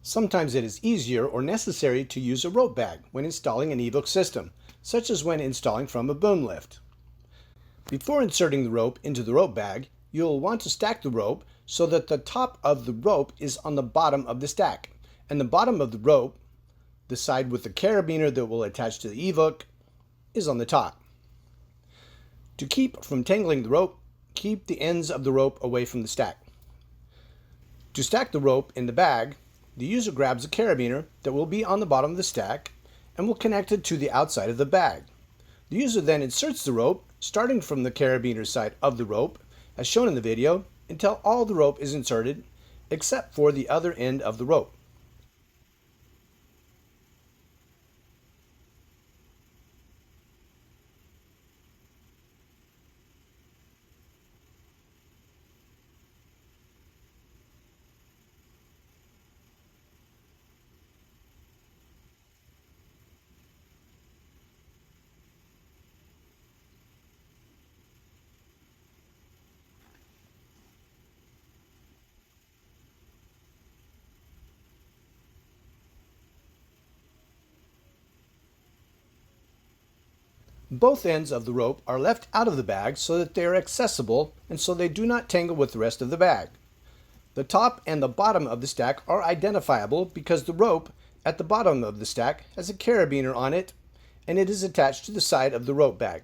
Sometimes it is easier or necessary to use a rope bag when installing an Eveook system, such as when installing from a boom lift. Before inserting the rope into the rope bag, you'll want to stack the rope so that the top of the rope is on the bottom of the stack, and the bottom of the rope, the side with the carabiner that will attach to the Eveook, is on the top. To keep from tangling the rope, keep the ends of the rope away from the stack. To stack the rope in the bag, the user grabs a carabiner that will be on the bottom of the stack and will connect it to the outside of the bag. The user then inserts the rope, starting from the carabiner side of the rope, as shown in the video, until all the rope is inserted, except for the other end of the rope. Both ends of the rope are left out of the bag so that they are accessible and so they do not tangle with the rest of the bag. The top and the bottom of the stack are identifiable because the rope at the bottom of the stack has a carabiner on it and it is attached to the side of the rope bag.